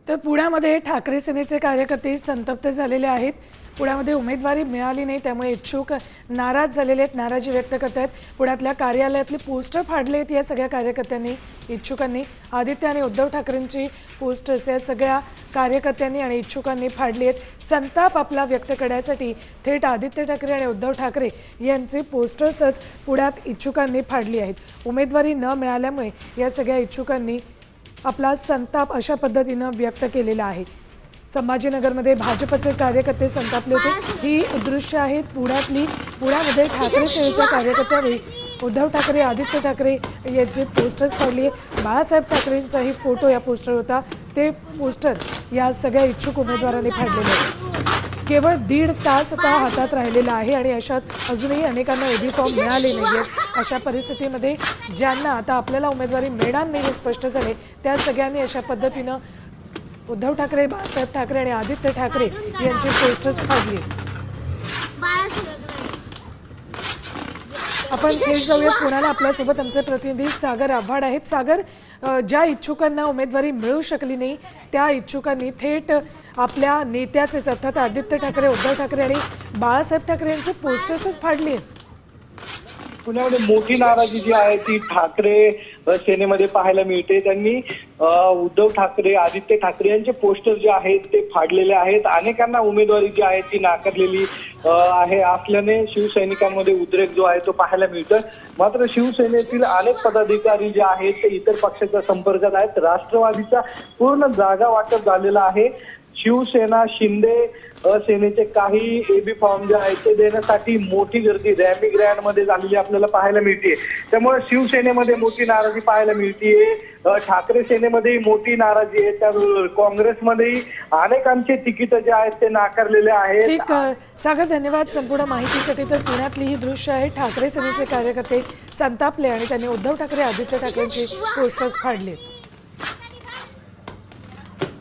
तर पुण्यामध्ये ठाकरे सेनेचे कार्यकर्ते संतप्त झालेले आहेत। पुण्यामध्ये उमेदवारी मिळाली नाही, त्यामुळे इच्छुक नाराज झालेले आहेत, नाराजी व्यक्त करत आहेत। पुण्यातल्या कार्यालयातले पोस्टर फाडले आहेत या सगळ्या कार्यकर्त्यांनी, इच्छुकांनी। आदित्य आणि उद्धव ठाकरेंची पोस्टर्स या सगळ्या कार्यकर्त्यांनी आणि इच्छुकांनी फाडली आहेत। संताप आपला व्यक्त करण्यासाठी थेट आदित्य ठाकरे आणि उद्धव ठाकरे यांचे पोस्टर्सच पुण्यात इच्छुकांनी फाडली आहेत। उमेदवारी न मिळाल्यामुळे या सगळ्या इच्छुकांनी आपला संताप अशा पद्धतीने व्यक्त केलेला आहे। संभाजीनगरमध्ये भाजपचे कार्यकर्ते संतापले होते। ही दृश्य आहेत पुण्यामध्ये ठाकरे सेनेच्या कार्यकर्त्यांनी उद्धव ठाकरे, आदित्य ठाकरे यांचे पोस्टर्स फाडले। बाळासाहेब ठाकरेंचाही फोटो या पोस्टर होता, ते पोस्टर या सगळ्या इच्छुक उमेदवारांनी फाडलेले आहेत। केवळ 1.5 तास आता हातात राहिलेला आहे आणि अशात अजूनही अनेकांना एबी फॉर्म मिळाले नाहीयेत। अशा परिस्थितीमध्ये ज्यांना आता आपल्याला उमेदवारी मिळणार नाही हे स्पष्ट झाले, त्या सगळ्यांनी अशा पद्धतीनं उद्धव ठाकरे, बाळासाहेब ठाकरे आणि आदित्य ठाकरे यांचे पोस्टर्स फाडले। आपण थेट जाऊया पुण्याला। आपल्यासोबत आमचे प्रतिनिधी सागर आव्हाड आहेत। सागर, ज्या इच्छुकांना उमेदवारी मिळू शकली नाही त्या इच्छुकांनी थेट आपल्या नेत्याचे अर्थात आदित्य ठाकरे, उद्धव ठाकरे आणि बाळासाहेब ठाकरे यांचे पोस्टर्सच फाडले आहेत। पुण्यामध्ये मोठी नाराजी जी आहे ती ठाकरे सेनेमध्ये पाहायला मिळते। त्यांनी उद्धव ठाकरे, आदित्य ठाकरे यांचे पोस्टर जे आहेत ते फाडलेले आहेत। अनेकांना उमेदवारी जी आहे ती नाकारलेली आहे असल्याने शिवसैनिकांमध्ये उद्रेक जो आहे तो पाहायला मिळतोय। मात्र शिवसेनेतील अनेक पदाधिकारी जे आहेत ते इतर पक्षाच्या संपर्कात आहेत। राष्ट्रवादीचा पूर्ण जागा वाटप झालेला आहे। शिवसेना, शिंदे सेनेचे काही एबी फॉर्म जे आहेत ते देण्यासाठी मोठी गर्दी रॅमी ग्रँडमध्ये झालेली आपल्याला पाहायला मिळते। त्यामुळे शिवसेनेमध्ये मोठी नाराजी पाहायला मिळते। ठाकरे सेनेमध्येही मोठी नाराजी आहे। त्या काँग्रेसमध्येही अनेकांचे तिकीट जे आहेत ते नाकारलेले आहेत। ठीक, सागर धन्यवाद संपूर्ण माहितीसाठी। तर पुण्यातली ही दृश्य आहे, ठाकरे सेनेचे कार्यकर्ते संतापले आणि त्यांनी उद्धव ठाकरे, आदित्य ठाकरेंचे पोस्टर्स फाडले।